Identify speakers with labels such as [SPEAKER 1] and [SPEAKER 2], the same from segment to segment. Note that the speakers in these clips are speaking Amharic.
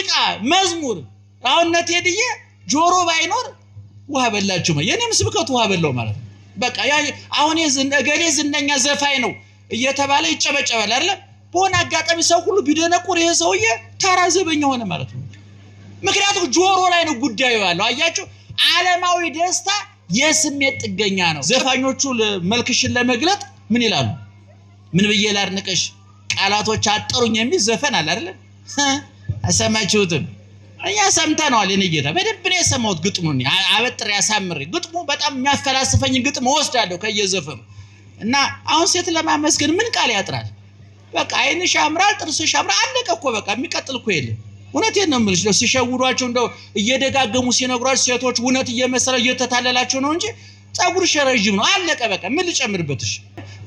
[SPEAKER 1] ሙዚቃ መዝሙር አሁንነት ሄድዬ ጆሮ ባይኖር ውሃ በላችሁ የኔም ስብከቱ ውሃ በላው ማለት ነው በቃ ያ አሁን እገሌ ዝነኛ ዘፋኝ ነው እየተባለ ይጨበጨባል አይደል በሆነ አጋጣሚ ሰው ሁሉ ቢደነቁር ይሄ ሰውዬ ተራ ዘበኛ ሆነ ማለት ነው ምክንያቱም ጆሮ ላይ ነው ጉዳዩ ያለው አያችሁ ዓለማዊ ደስታ የስሜት ጥገኛ ነው ዘፋኞቹ መልክሽን ለመግለጥ ምን ይላሉ ምን ብዬ ላርንቀሽ ቃላቶች አጠሩኝ የሚል ዘፈን አለ አይደል አሰማችሁትም እኛ ሰምተናል እኔ ጌታ በደንብ ነው የሰማሁት ግጥሙን አበጥር ያሳምር ግጥሙ በጣም የሚያፈላስፈኝ ግጥም ወስዳለሁ ከየዘፈኑ እና አሁን ሴት ለማመስገን ምን ቃል ያጥራል በቃ አይንሽ ያምራል ጥርስሽ ያምራል አለቀ እኮ በቃ የሚቀጥል እኮ የለም እውነቴን ነው የምልሽ ነው ሲሸውዷቸው እንደው እየደጋገሙ ሲነግሯቸው ሴቶች እውነት እየመሰለ እየተታለላቸው ነው እንጂ ጸጉርሽ ረጅም ነው አለቀ በቃ ምን ልጨምርበትሽ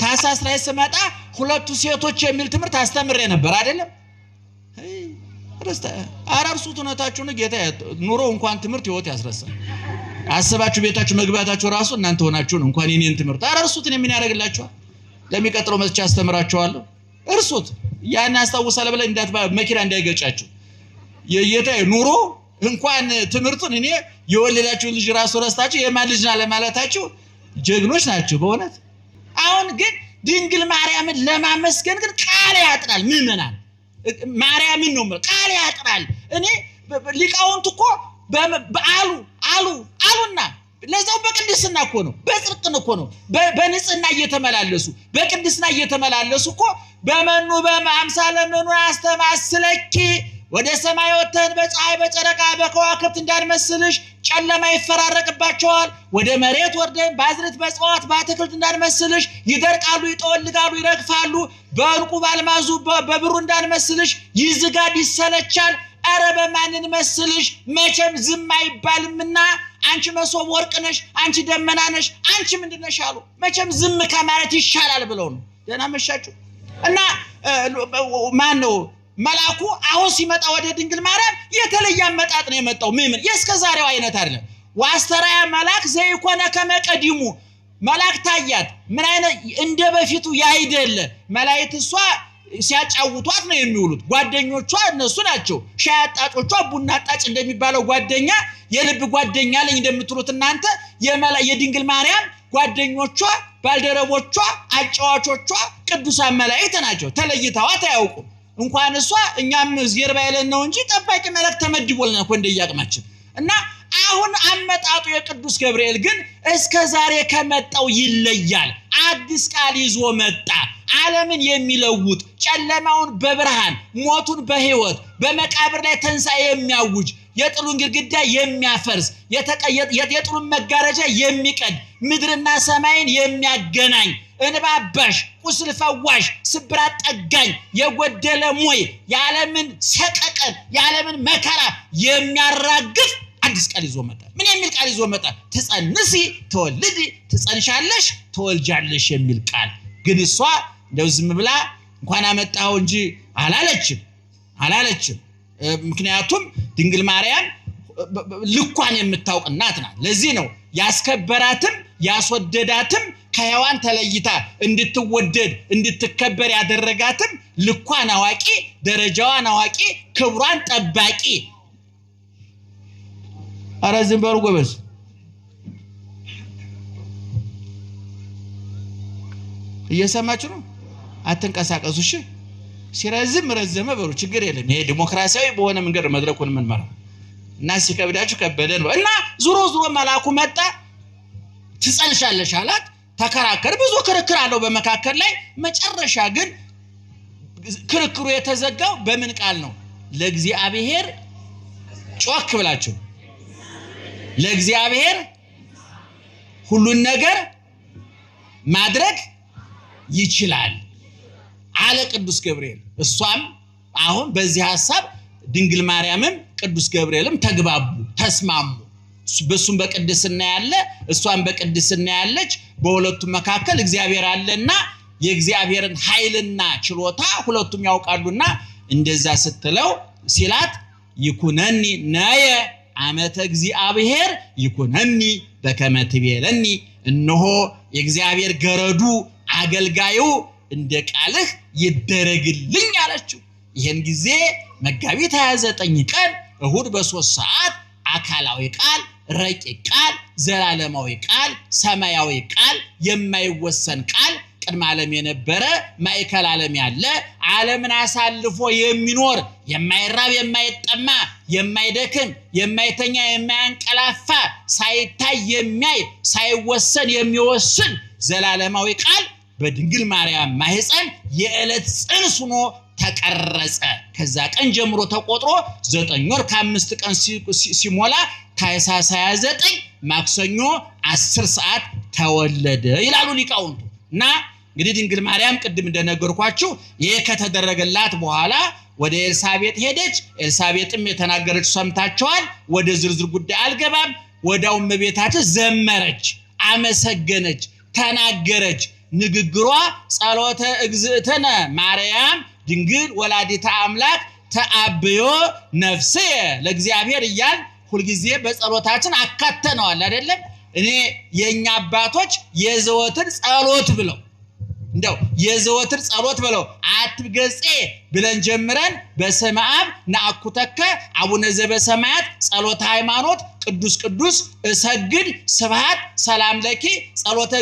[SPEAKER 1] ታሳስ ላይ ስመጣ ሁለቱ ሴቶች የሚል ትምህርት አስተምሬ ነበር አይደለም አራርሱት እውነታችሁን ጌታ ኑሮ እንኳን ትምህርት ህይወት ያስረሳል አሰባችሁ ቤታችሁ መግባታችሁ ራሱ እናንተ ሆናችሁ እንኳን የኔን ትምህርት አራርሱት ምን ያደርግላችኋል ለሚቀጥለው መስጫ አስተምራችኋለሁ እርሱት ያን ያስታውሳል ብለ እንዳት መኪና እንዳይገጫችሁ የጌታ ኑሮ እንኳን ትምህርቱን እኔ የወለዳችሁ ልጅ ራሱ ረስታችሁ የማን ልጅ ናለ ማለታችሁ ጀግኖች ናችሁ በእውነት አሁን ግን ድንግል ማርያምን ለማመስገን ግን ቃል ያጥራል ምንመናል ማርያምን ነው ቃል ያጥራል እኔ ሊቃውንት እኮ አሉና ለዛው በቅድስና እኮ ነው በጽድቅ እኮ ነው በንጽህና እየተመላለሱ በቅድስና እየተመላለሱ እኮ በመኑ በአምሳለ መኑ አስተማስለኪ ወደ ሰማይ ወተን በፀሐይ በጨረቃ በከዋክብት እንዳንመስልሽ ጨለማ ይፈራረቅባቸዋል ወደ መሬት ወርደን ባዝርት በጽዋት በአትክልት እንዳንመስልሽ ይደርቃሉ ይጠወልጋሉ ይረግፋሉ በእንቁ ባልማዙ በብሩ እንዳንመስልሽ ይዝጋድ ይሰለቻል አረ በማንን መስልሽ መቼም ዝም አይባልምና አንቺ መሶብ ወርቅ ነሽ አንቺ ደመና ነሽ አንቺ ምንድነሽ አሉ መቼም ዝም ከማለት ይሻላል ብለው ነው ደና መሻችሁ እና ማን ነው መላኩ አሁን ሲመጣ ወደ ድንግል ማርያም የተለየ አመጣጥ ነው የመጣው ምን የስከዛሬው አይነት አይደለም ዋስተራያ መላክ ዘይኮነ ከመቀዲሙ መላክ ታያት ምን አይነት እንደ በፊቱ ያይደለ መላእክቷ ሲያጫውቷት ነው የሚውሉት ጓደኞቿ እነሱ ናቸው ሻያጣጮቿ ቡና አጣጭ እንደሚባለው ጓደኛ የልብ ጓደኛ ላይ እንደምትሉት እናንተ የድንግል ማርያም ጓደኞቿ ባልደረቦቿ አጫዋቾቿ ቅዱሳን መላእክት ናቸው ተለይተዋት አያውቁም እንኳን እሷ እኛም ዝየር ባይለን ነው እንጂ ጠባቂ መላክ ተመድቦልና እኮ እንደያቅማችን እና አሁን አመጣጡ የቅዱስ ገብርኤል ግን እስከ ዛሬ ከመጣው ይለያል አዲስ ቃል ይዞ መጣ ዓለምን የሚለውጥ ጨለማውን በብርሃን ሞቱን በህይወት በመቃብር ላይ ተንሳኤ የሚያውጅ የጥሉን ግድግዳ የሚያፈርስ የጥሉን መጋረጃ የሚቀድ ምድርና ሰማይን የሚያገናኝ እንባባሽ ቁስል ፈዋሽ ስብራት ጠጋኝ የጎደለ ሞይ የዓለምን ሰቀቀን የዓለምን መከራ የሚያራግፍ አዲስ ቃል ይዞ መጣ ምን የሚል ቃል ይዞ መጣ ትጸንሲ ተወልዲ ትጸንሻለሽ ተወልጃለሽ የሚል ቃል ግን እሷ እንደው ዝም ብላ እንኳን አመጣው እንጂ አላለችም ምክንያቱም ድንግል ማርያም ልኳን የምታውቅ እናት ናት ለዚህ ነው ያስከበራትም ያስወደዳትም ከሔዋን ተለይታ እንድትወደድ እንድትከበር ያደረጋትም ልኳን አዋቂ ደረጃዋን አዋቂ ክብሯን ጠባቂ አራዝም በሩ ጎበዝ እየሰማችሁ ነው አትንቀሳቀሱ እሺ ሲረዝም ረዘመ በሩ ችግር የለም ይሄ ዲሞክራሲያዊ በሆነ መንገድ መድረኩን ምን ማለት እና ሲከብዳችሁ ከበደን እና ዙሮ መላኩ መጣ ትጸንሻለሽ አላት ተከራከር ብዙ ክርክር አለው በመካከል ላይ መጨረሻ ግን ክርክሩ የተዘጋው በምን ቃል ነው ለእግዚአብሔር ጮክ ብላችሁ ለእግዚአብሔር ሁሉን ነገር ማድረግ ይችላል አለ ቅዱስ ገብርኤል እሷም አሁን በዚህ ሐሳብ ድንግል ማርያምም ቅዱስ ገብርኤልም ተግባቡ ተስማሙ በሱም በቅድስና ያለ እሷም በቅድስና ያለች በሁለቱም መካከል እግዚአብሔር አለና የእግዚአብሔርን ኃይልና ችሎታ ሁለቱም ያውቃሉና እንደዛ ስትለው ሲላት ይኩነኒ ነየ አመተ እግዚአብሔር ይኩነኒ በከመ ትቤለኒ እነሆ የእግዚአብሔር ገረዱ አገልጋዩ እንደ ቃልህ ይደረግልኝ አለችው ይሄን ጊዜ መጋቢት 29 ቀን እሁድ በ3 ሰዓት አካላዊ ቃል፣ ረቂቅ ቃል፣ ዘላለማዊ ቃል፣ ሰማያዊ ቃል፣ የማይወሰን ቃል ቅድመ ዓለም የነበረ ማዕከል ዓለም ያለ ዓለምን አሳልፎ የሚኖር የማይራብ የማይጠማ የማይደክም የማይተኛ የማያንቀላፋ ሳይታይ የሚያይ ሳይወሰን የሚወስን ዘላለማዊ ቃል በድንግል ማርያም ማህፀን የዕለት ጽንስ ሆኖ ተቀረጸ። ከዛ ቀን ጀምሮ ተቆጥሮ 9 ወር ከ5 ቀን ሲሞላ ታኅሳስ 29 ማክሰኞ 10 ሰዓት ተወለደ ይላሉ ሊቃውንቱ። እና እንግዲህ ድንግል ማርያም ቅድም እንደነገርኳችሁ ይሄ ከተደረገላት በኋላ ወደ ኤልሳቤጥ ሄደች። ኤልሳቤጥም የተናገረችው ሰምታችኋል። ወደ ዝርዝር ጉዳይ አልገባም። ወዲያው እመቤታችን ዘመረች፣ አመሰገነች፣ ተናገረች። ንግግሯ ጸሎተ እግዝእትነ ማርያም ድንግል ወላዲተ አምላክ ተአብዮ ነፍስየ ለእግዚአብሔር እያል ሁልጊዜ በጸሎታችን አካተነዋል አይደለም? እኔ የኛ አባቶች የዘወትር ጸሎት ብለው እንደው የዘወትር ጸሎት ብለው አትገጼ ብለን ጀምረን በስመ አብ ነአኩተከ አቡነ ዘበሰማያት ጸሎተ ሃይማኖት ቅዱስ ቅዱስ እሰግድ ስብሐት ሰላም ለኪ ጸሎተ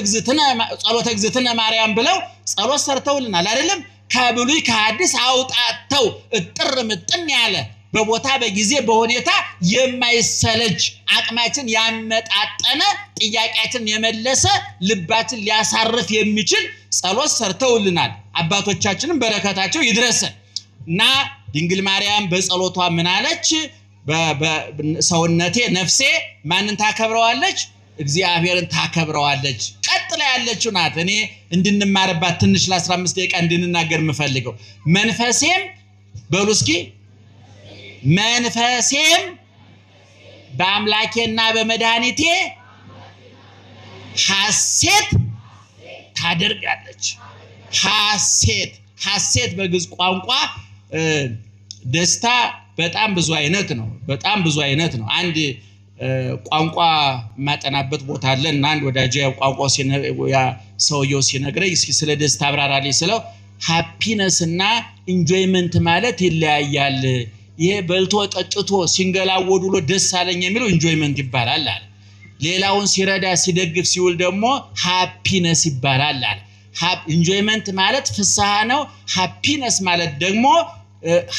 [SPEAKER 1] እግዝእትነ ማርያም ብለው ጸሎት ሰርተውልናል አይደለም? ከብሉይ ከሐዲስ አውጣተው እጥር ምጥን ያለ በቦታ በጊዜ በሁኔታ የማይሰለች አቅማችን ያመጣጠነ ጥያቄያችን የመለሰ ልባችን ሊያሳርፍ የሚችል ጸሎት ሰርተውልናል። አባቶቻችንም በረከታቸው ይድረሰን እና ድንግል ማርያም በጸሎቷ ምን አለች? ሰውነቴ ነፍሴ ማንን ታከብረዋለች? እግዚአብሔርን ታከብረዋለች። ቀጥላ ያለችው ናት። እኔ እንድንማርባት ትንሽ ለ15 ደቂቃ እንድንናገር የምፈልገው መንፈሴም በሉ እስኪ መንፈሴም በአምላኬና በመድኃኒቴ ሐሴት ታደርጋለች። ሐሴት በግዕዝ ቋንቋ ደስታ በጣም ብዙ አይነት ነው። አንድ ቋንቋ ማጠናበት ቦታ አለ እና አንድ ወዳጄ ቋንቋው ሰውየው ሲነግረኝ እስኪ ስለ ደስታ አብራራልኝ ስለው ሃፒነስ እና ኢንጆይመንት ማለት ይለያያል። ይሄ በልቶ ጠጥቶ ሲንገላወድ ውሎ ደስ አለኝ የሚለው ኢንጆይመንት ይባላል አለ። ሌላውን ሲረዳ ሲደግፍ ሲውል ደግሞ ሃፒነስ ይባላል አለ። ኢንጆይመንት ማለት ፍስሐ ነው። ሃፒነስ ማለት ደግሞ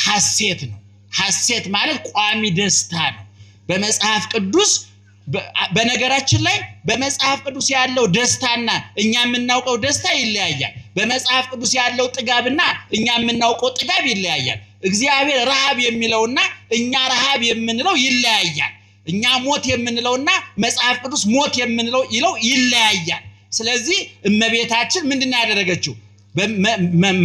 [SPEAKER 1] ሐሴት ነው። ሐሴት ማለት ቋሚ ደስታ ነው። በመጽሐፍ ቅዱስ በነገራችን ላይ በመጽሐፍ ቅዱስ ያለው ደስታና እኛ የምናውቀው ደስታ ይለያያል። በመጽሐፍ ቅዱስ ያለው ጥጋብና እኛ የምናውቀው ጥጋብ ይለያያል። እግዚአብሔር ረሃብ የሚለውና እኛ ረሃብ የምንለው ይለያያል። እኛ ሞት የምንለውና መጽሐፍ ቅዱስ ሞት የምንለው ይለያያል። ስለዚህ እመቤታችን ምንድነው ያደረገችው?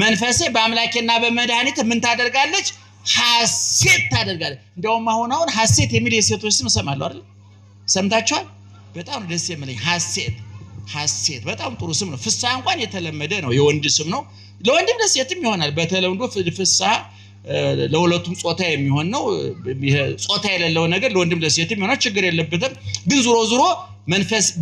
[SPEAKER 1] መንፈሴ በአምላኬና በመድኃኒቴ ምን ታደርጋለች? ሐሴት ታደርጋለች። እንደውም አሁን ሐሴት የሚል የሴቶች ስም እሰማለሁ አይደል? ሰምታችኋል? በጣም ደስ የሚለኝ ሐሴት በጣም ጥሩ ስም ነው። ፍስሐ እንኳን የተለመደ ነው፣ የወንድ ስም ነው። ለወንድም ለሴትም ይሆናል። በተለምዶ ፍስሐ ለሁለቱም ጾታ የሚሆን ነው። ጾታ የሌለው ነገር ለወንድም ለሴትም ይሆናል፣ ችግር የለበትም። ግን ዙሮ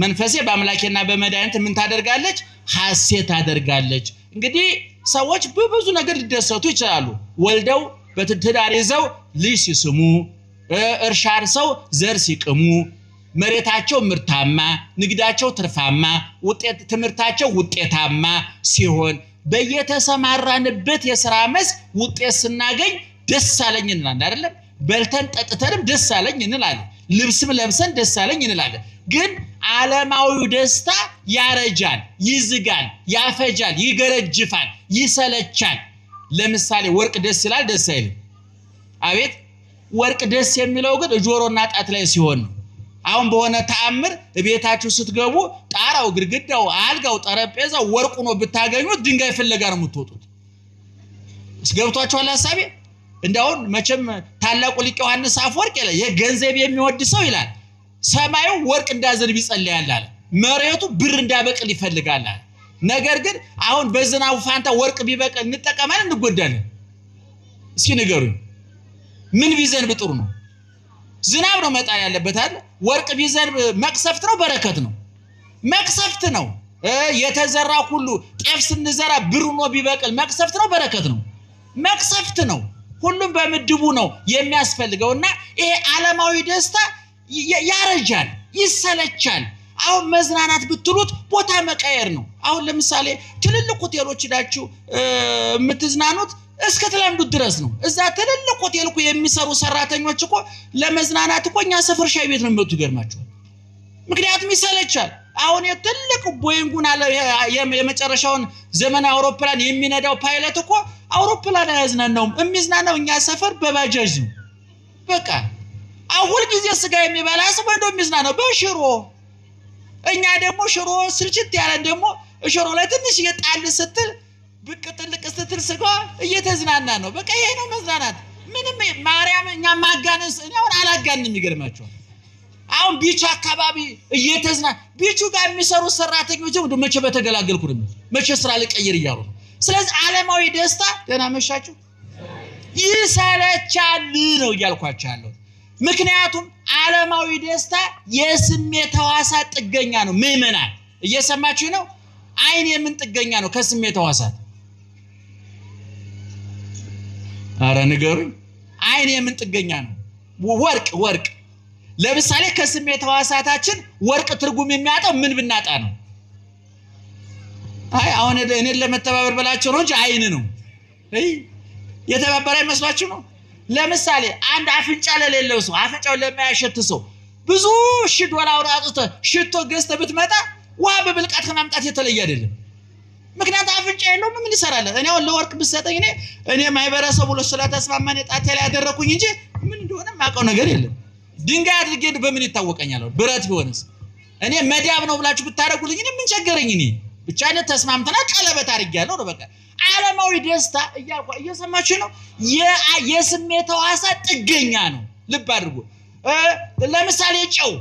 [SPEAKER 1] መንፈሴ በአምላኬና በመድኃኒቴ ምን ታደርጋለች? ሐሴት ታደርጋለች። እንግዲህ ሰዎች በብዙ ነገር ሊደሰቱ ይችላሉ። ወልደው በትዳር ይዘው ልጅ ሲስሙ፣ እርሻ አርሰው ዘር ሲቅሙ፣ መሬታቸው ምርታማ፣ ንግዳቸው ትርፋማ፣ ትምህርታቸው ውጤታማ ሲሆን በየተሰማራንበት የሥራ መስክ ውጤት ስናገኝ ደስ አለኝ እንላለን አይደለም? በልተን ጠጥተንም ደስ አለኝ እንላለን። ልብስም ለብሰን ደስ አለኝ እንላለን። ግን ዓለማዊው ደስታ ያረጃል፣ ይዝጋል፣ ያፈጃል፣ ይገረጅፋል፣ ይሰለቻል። ለምሳሌ ወርቅ ደስ ይላል፣ ደስ አይልም? አቤት! ወርቅ ደስ የሚለው ግን ጆሮና ጣት ላይ ሲሆን ነው። አሁን በሆነ ተአምር ቤታችሁ ስትገቡ ጣራው፣ ግድግዳው፣ አልጋው፣ ጠረጴዛው ወርቁ ነው ብታገኙት ድንጋይ ፍለጋ ነው የምትወጡት። ገብቷችኋል ሐሳቤ? እንደው መቼም ታላቁ ሊቅ ዮሐንስ አፈወርቅ ይላል የገንዘብ የሚወድ ሰው ይላል ሰማዩ ወርቅ እንዳዘንብ ይጸልያል አለ፣ መሬቱ ብር እንዳበቅል ይፈልጋል አለ። ነገር ግን አሁን በዝናቡ ፋንታ ወርቅ ቢበቅል እንጠቀማለን እንጎዳለን? እስኪ ንገሩኝ። ምን ቢዘንብ ጥሩ ነው? ዝናብ ነው መጣል ያለበት አይደል? ወርቅ ቢዘንብ መቅሰፍት ነው በረከት ነው? መቅሰፍት ነው። የተዘራ ሁሉ ጤፍ ስንዘራ ብር ሆኖ ቢበቅል መቅሰፍት ነው በረከት ነው? መቅሰፍት ነው። ሁሉም በምድቡ ነው የሚያስፈልገውና ይሄ ዓለማዊ ደስታ ያረጃል፣ ይሰለቻል። አሁን መዝናናት ብትሉት ቦታ መቀየር ነው። አሁን ለምሳሌ ትልልቅ ሆቴሎች ሄዳችሁ የምትዝናኑት እስከ ተለምዱት ድረስ ነው። እዛ ትልልቅ ሆቴል እኮ የሚሰሩ ሰራተኞች እኮ ለመዝናናት እኮ እኛ ሰፈር ሻይ ቤት ነው የሚመጡት። ይገርማችኋል። ምክንያቱም ይሰለቻል። አሁን የትልቅ ቦይንጉን አለ የመጨረሻውን ዘመናዊ አውሮፕላን የሚነዳው ፓይለት እኮ አውሮፕላን አያዝናናውም። የሚዝናናው እኛ ሰፈር በባጃጅ ነው። በቃ አሁን ጊዜ ስጋ የሚበላ ሰው እንደው የሚዝናናው በሽሮ። እኛ ደግሞ ሽሮ ስልችት ያለን ደግሞ ሽሮ ላይ ትንሽ እየጣል ስትል ብቅ ጥልቅ ስትል ስጋ እየተዝናና ነው። በቃ ይሄ ነው መዝናናት። ምንም ማርያም እኛ ማጋነስ እኔ አሁን አላጋንም። ይገርማችኋል። አሁን ቢች አካባቢ እየተዝናና ቢቹ ጋር የሚሰሩ ሰራተኞች ደግሞ መቼ በተገላገልኩ ነው መቼ ስራ ልቀይር እያሉ ነው። ስለዚህ ዓለማዊ ደስታ ደህና መሻችሁ ይሰለቻል ነው እያልኳችሁ ያለው። ምክንያቱም ዓለማዊ ደስታ የስሜት ሕዋሳት ጥገኛ ነው። ምዕመናን እየሰማችሁ ነው? አይን የምን ጥገኛ ነው? ከስሜት ሕዋሳት አረ ንገሩኝ። አይን የምን ጥገኛ ነው? ወርቅ ለምሳሌ ከስሜት ሕዋሳታችን ወርቅ ትርጉም የሚያጣው ምን ብናጣ ነው? አይ አሁን እኔን ለመተባበር በላቸው ነው እንጂ አይን ነው የተባበረ አይመስላችሁ ነው? ለምሳሌ አንድ አፍንጫ ለሌለው ሰው አፍንጫው ለማያሸት ሰው ብዙ $1000 አውጥተህ ሽቶ ገዝተህ ብትመጣ ውሃ በብልቃት ከማምጣት የተለየ አይደለም። ምክንያቱም አፍንጫ የለውም። ምን ይሰራል? እኔ አሁን ለወርቅ ብትሰጠኝ እኔ ማይበረሰቡ ስለተስማማን ጣቴ ላይ ያደረኩኝ እንጂ ምን እንደሆነ ማውቀው ነገር የለም። ድንጋይ አድርጌ በምን ይታወቀኛል? ብረት ቢሆንስ እኔ መዳብ ነው ብላችሁ ብታረጉልኝ ምን ቸገረኝ? እኔ ብቻ አይነት ተስማምተና ቀለበት አድርጌያለሁ ነው በቃ። ዓለማዊ ደስታ እየሰማችሁ ነው? የስሜት ሕዋሳት ጥገኛ ነው። ልብ አድርጉ። ለምሳሌ ጨው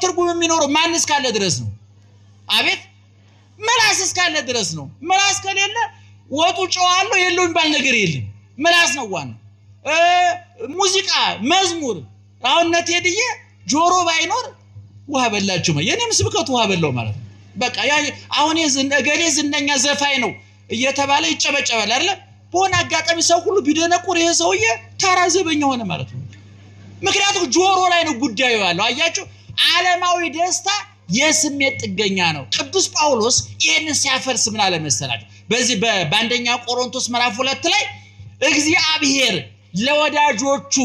[SPEAKER 1] ትርጉም የሚኖረው ማን እስካለ ድረስ ነው? አቤት ምላስ እስካለ ድረስ ነው። ምላስ ከሌለ ወጡ ጨው አለው የለው የሚባል ነገር የለም። ምላስ ነው ዋናው። ሙዚቃ፣ መዝሙር አሁን ነቴድዬ ጆሮ ባይኖር ውሃ በላችሁ ነው። የኔም ስብከቱ ውሃ በላው ማለት ነው። በቃ አሁን እገሌ ዝነኛ ዘፋኝ ነው እየተባለ ይጨበጨባል አይደል? በሆነ አጋጣሚ ሰው ሁሉ ቢደነቁር ይሄ ሰውዬ ተራ ዘበኛ ሆነ ማለት ነው። ምክንያቱም ጆሮ ላይ ነው ጉዳዩ ያለው። አያችሁ፣ ዓለማዊ ደስታ የስሜት ጥገኛ ነው። ቅዱስ ጳውሎስ ይሄንን ሲያፈርስ ምን አለ መሰላችሁ? በዚህ በአንደኛ ቆሮንቶስ ምዕራፍ 2 ላይ እግዚአብሔር ለወዳጆቹ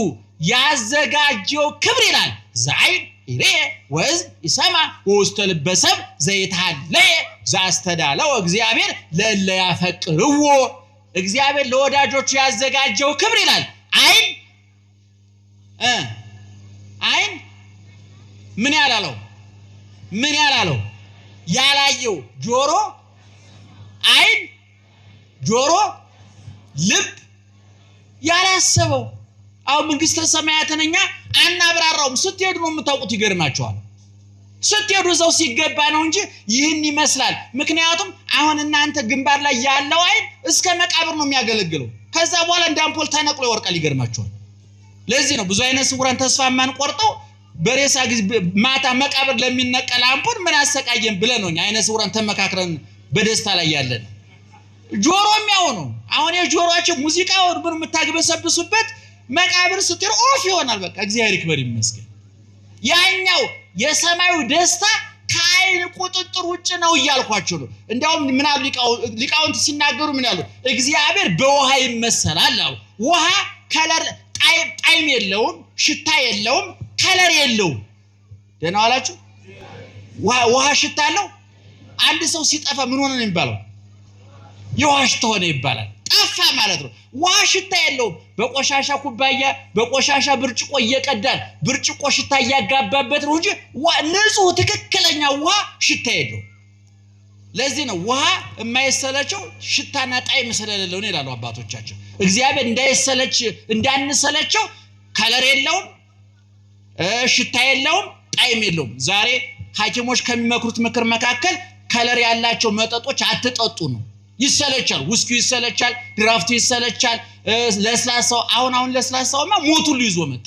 [SPEAKER 1] ያዘጋጀው ክብር ይላል ዛይን ኢሬ ወዝ ይሰማ ውስተ ልበ ሰብእ ዘይትሃለየ ዘአስተዳለው እግዚአብሔር ለእለ ያፈቅርዎ። እግዚአብሔር ለወዳጆቹ ያዘጋጀው ክብር ይላል አይን ምን ያላለው ያላየው ጆሮ አይን ጆሮ ልብ ያላሰበው። አሁን መንግስተ ሰማያትን እኛ አናብራራውም። ስትሄዱ ነው የምታውቁት። ይገርማችኋል። ስትሄዱ እዛው ሲገባ ነው እንጂ ይህን ይመስላል። ምክንያቱም አሁን እናንተ ግንባር ላይ ያለው አይን እስከ መቃብር ነው የሚያገለግለው። ከዛ በኋላ እንደ አምፖል ተነቅሎ ይወርቃል። ይገርማችኋል። ለዚህ ነው ብዙ አይነት ስውራን ተስፋ የማንቆርጠው። በሬሳ ጊዜ ማታ መቃብር ለሚነቀል አምፖል ምን አሰቃየን ብለን ነው አይነ ስውራን ተመካክረን በደስታ ላይ ያለን። ጆሮም ያው ነው። አሁን የጆሮአችሁ ሙዚቃውን ምን የምታግበሰብሱበት መቃብር ስትሄዱ ኦፍ ይሆናል። በቃ እግዚአብሔር ይክበር ይመስገን። ያኛው የሰማዩ ደስታ ከአይን ቁጥጥር ውጭ ነው እያልኳችሁ ነው። እንዲያውም ምን አሉ ሊቃውንት ሲናገሩ ምን ያሉ? እግዚአብሔር በውሃ ይመሰላል አሉ። ውሃ ከለር ጣዕም የለውም፣ ሽታ የለውም፣ ከለር የለውም። ደህና ዋላችሁ? ውሃ ሽታ አለው። አንድ ሰው ሲጠፋ ምን ሆነ ነው የሚባለው? የውሃ ሽታ ሆነ ይባላል። ጠፋ ማለት ነው። ውሃ ሽታ የለውም። በቆሻሻ ኩባያ በቆሻሻ ብርጭቆ እየቀዳን ብርጭቆ ሽታ እያጋባበት ነው እንጂ ንጹህ ትክክለኛ ውሃ ሽታ የለውም። ለዚህ ነው ውሃ የማይሰለቸው ሽታና ጣዕም ስለሌለው ነው ይላሉ አባቶቻችን። እግዚአብሔር እንዳንሰለቸው ከለር የለውም፣ ሽታ የለውም፣ ጣዕም የለውም። ዛሬ ሐኪሞች ከሚመክሩት ምክር መካከል ከለር ያላቸው መጠጦች አትጠጡ ነው። ይሰለቻል። ውስኪ ይሰለቻል፣ ድራፍቱ ይሰለቻል፣ ለስላሳው አሁን ለስላሳውማ ሞቱን ይዞ መጣ።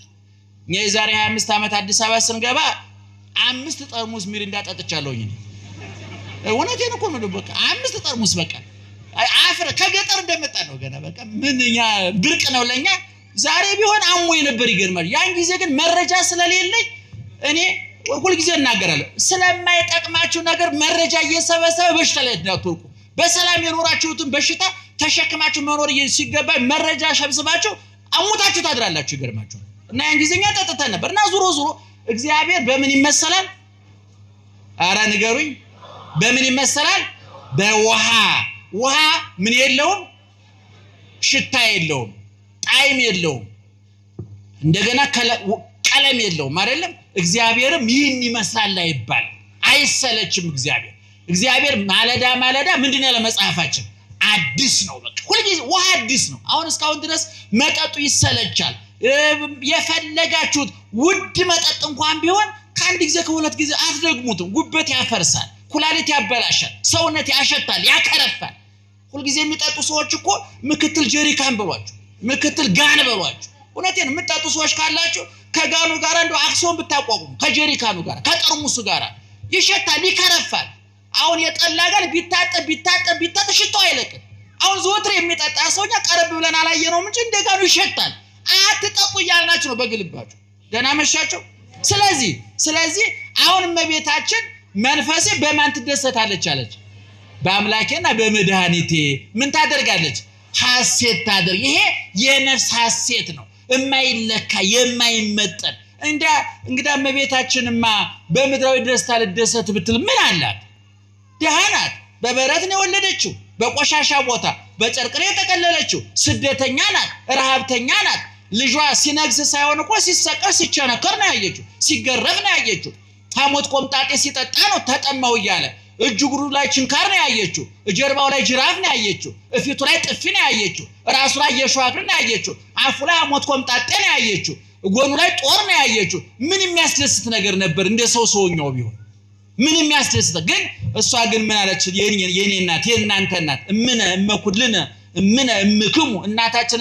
[SPEAKER 1] እኛ የዛሬ 25 ዓመት አዲስ አበባ ስንገባ 5 ጠርሙስ ሚሪንዳ ጠጥቻለሁኝ። እውነቴን እኮ ነው። በቃ 5 ጠርሙስ በቃ አፍረ ከገጠር እንደመጣ ነው ገና በቃ ምንኛ ብርቅ ነው ለኛ። ዛሬ ቢሆን አሞኝ ነበር ይገርማል። ያን ጊዜ ግን መረጃ ስለሌለኝ እኔ ሁሉ ጊዜ እናገራለሁ ስለማይጠቅማችሁ ነገር መረጃ እየሰበሰበ በሽታ ላይ እንዳትወርቁ። በሰላም የኖራችሁትን በሽታ ተሸክማችሁ መኖር ሲገባ መረጃ ሰብስባችሁ አሙታችሁ ታድራላችሁ ይገርማችኋል። እና ያን ጊዜኛ ተጠተን ነበርና ዙሮ እግዚአብሔር በምን ይመሰላል? አረ ንገሩኝ፣ በምን ይመሰላል? በውሃ። ውሃ ምን የለውም? ሽታ የለውም፣ ጣዕም የለውም፣ እንደገና ቀለም የለውም አይደለም። እግዚአብሔርም ይህን ይመስላል አይባል፣ አይሰለችም። እግዚአብሔር ማለዳ ምንድነው ለመጽሐፋችን አዲስ ነው። በቃ ሁሉ ጊዜ ውሃ አዲስ ነው። አሁን እስካሁን ድረስ መጠጡ ይሰለቻል። የፈለጋችሁት ውድ መጠጥ እንኳን ቢሆን ከአንድ ጊዜ ከሁለት ጊዜ አትደግሙትም። ጉበት ያፈርሳል፣ ኩላሊት ያበላሻል፣ ሰውነት ያሸታል፣ ያከረፋል። ሁሉ ጊዜ የሚጠጡ ሰዎች እኮ ምክትል ጀሪካን በሏቸው፣ ምክትል ጋን በሏቸው። እውነቴን የምትጠጡ ሰዎች ካላችሁ ከጋኑ ጋር እንደው አክሲዮን ብታቋቁሙ ከጀሪካኑ ጋር ከጠርሙሱ ጋር ይሸታል፣ ይከረፋል። አሁን የጠላ ጋር ቢታጠብ ሽታው አይለቅም። አሁን ዘወትር የሚጠጣ ሰውኛ ቀረብ ብለን አላየነውም እንጂ እንደጋኑ ይሸታል። አትጠጡ እያልናችሁ ነው በግልባችሁ። ደህና መሻቸው። ስለዚህ አሁን እመቤታችን መንፈሴ በማን ትደሰታለች አለች? በአምላኬና በመድኃኒቴ ምን ታደርጋለች? ሐሴት ታደርግ። ይሄ የነፍስ ሐሴት ነው፣ የማይለካ የማይመጠን። እንግዳ እመቤታችንማ በምድራዊ ደስታ ልደሰት ብትል ምን አላት? ደሃ ናት፣ በበረት ነው የወለደችው፣ በቆሻሻ ቦታ በጨርቅ ነው የተቀለለችው፣ ስደተኛ ናት፣ ረሃብተኛ ናት። ልጇ ሲነግስ ሳይሆን እኮ ሲሰቀል ሲቸነከር ነው ያየችው፣ ሲገረፍ ነው ያየችው። ሐሞት ቆምጣጤ ሲጠጣ ነው ተጠማው እያለ እጅግሩ ላይ ችንካር ነው ያየችው፣ ጀርባው ላይ ጅራፍ ነው ያየችው፣ እፊቱ ላይ ጥፊ ነው ያየችው፣ ራሱ ላይ የሸዋግር ነው ያየችው፣ አፉ ላይ ሐሞት ቆምጣጤ ነው ያየችው፣ ጎኑ ላይ ጦር ነው ያየችው። ምን የሚያስደስት ነገር ነበር እንደ ሰውኛው ቢሆን ምን የሚያስደስት። ግን እሷ ግን ምን አለች? የኔ እናት የእናንተ እናት እምነ እመኩልነ እምነ እምክሙ እናታችሁ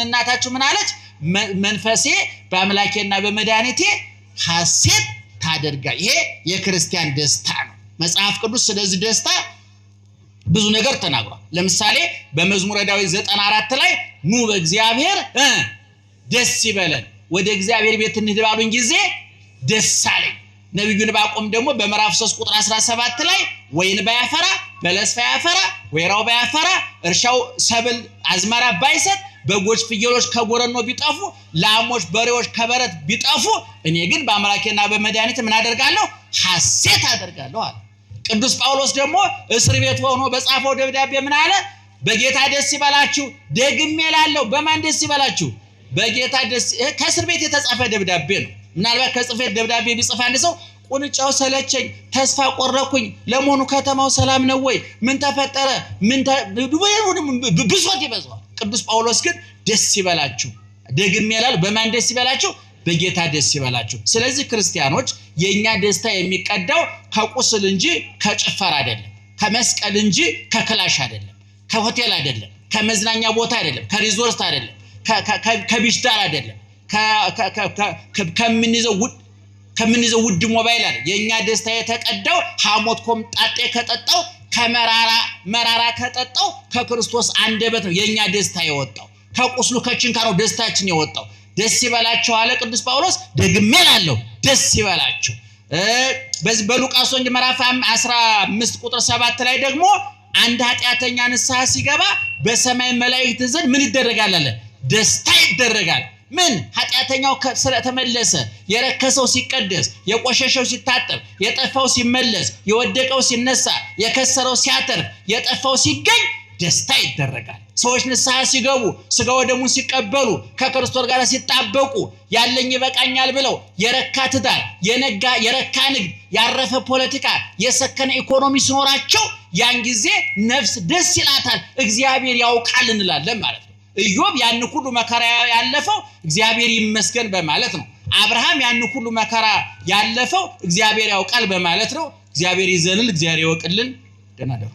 [SPEAKER 1] ምን አለች? መንፈሴ በአምላኬና በመድኃኒቴ ሐሴት ታደርጋለች። ይሄ የክርስቲያን ደስታ ነው። መጽሐፍ ቅዱስ ስለዚህ ደስታ ብዙ ነገር ተናግሯል። ለምሳሌ በመዝሙረ ዳዊት 94 ላይ ኑ በእግዚአብሔር ደስ ይበለን፣ ወደ እግዚአብሔር ቤት እንሂድ ባሉኝ ጊዜ ደስ አለኝ። ነብዩ ዕንባቆም ደግሞ በምዕራፍ 3 ቁጥር 17 ላይ ወይን ባያፈራ በለስ ባያፈራ ወይራው ባያፈራ እርሻው ሰብል አዝመራ ባይሰጥ በጎች ፍየሎች ከጎረኖ ቢጠፉ ላሞች በሬዎች ከበረት ቢጠፉ እኔ ግን በአምላኬና በመድኃኒቴ ምን አደርጋለሁ? ሐሴት አደርጋለሁ አለ። ቅዱስ ጳውሎስ ደግሞ እስር ቤት ሆኖ በጻፈው ደብዳቤ ምን አለ? በጌታ ደስ ይበላችሁ። ደግሜ እላለሁ በማን ደስ ይበላችሁ? በጌታ ደስ። ከእስር ቤት የተጻፈ ደብዳቤ ነው። ምናልባት ከጽፌት ደብዳቤ ቢጽፍ አንድ ሰው ቁንጫው ሰለቸኝ፣ ተስፋ ቆረኩኝ፣ ለመሆኑ ከተማው ሰላም ነው ወይ? ምን ተፈጠረ? ብሶት ይበዛዋል። ቅዱስ ጳውሎስ ግን ደስ ይበላችሁ፣ ደግሜ እላለሁ በማን ደስ ይበላችሁ? በጌታ ደስ ይበላችሁ። ስለዚህ ክርስቲያኖች የኛ ደስታ የሚቀዳው ከቁስል እንጂ ከጭፈራ አይደለም፣ ከመስቀል እንጂ ከክላሽ አይደለም፣ ከሆቴል አይደለም፣ ከመዝናኛ ቦታ አይደለም፣ ከሪዞርት አይደለም፣ ከቢሽዳር አይደለም፣ ከምንይዘው ውድ ሞባይል አይደለም። የኛ ደስታ የተቀዳው ሐሞት ቆምጣጤ ከጠጣው መራራ ከጠጣው ከክርስቶስ አንደበት ነው የኛ ደስታ የወጣው። ከቁስሉ ከችንካሩ ደስታችን የወጣው። ደስ ይበላችሁ አለ ቅዱስ ጳውሎስ። ደግሜ እላለሁ ደስ ይበላችሁ። በዚህ በሉቃስ ወንጌል ምዕራፍ 15 ቁጥር 7 ላይ ደግሞ አንድ ኃጢአተኛ ንስሐ ሲገባ በሰማይ መላእክት ዘንድ ምን ይደረጋል አለ? ደስታ ይደረጋል። ምን? ኃጢአተኛው ስለተመለሰ፣ የረከሰው ሲቀደስ፣ የቆሸሸው ሲታጠብ፣ የጠፋው ሲመለስ፣ የወደቀው ሲነሳ፣ የከሰረው ሲያተርፍ፣ የጠፋው ሲገኝ ደስታ ይደረጋል። ሰዎች ንስሐ ሲገቡ፣ ስጋ ወደሙን ሲቀበሉ፣ ከክርስቶስ ጋር ሲጣበቁ፣ ያለኝ ይበቃኛል ብለው የረካ ትዳር፣ የረካ ንግድ፣ ያረፈ ፖለቲካ፣ የሰከነ ኢኮኖሚ ሲኖራቸው ያን ጊዜ ነፍስ ደስ ይላታል። እግዚአብሔር ያውቃል እንላለን ማለት ነው። ኢዮብ ያን ሁሉ መከራ ያለፈው እግዚአብሔር ይመስገን በማለት ነው። አብርሃም ያን ሁሉ መከራ ያለፈው እግዚአብሔር ያውቃል በማለት ነው። እግዚአብሔር ይዘንል፣ እግዚአብሔር ይወቅልን። ደህና ደሩ።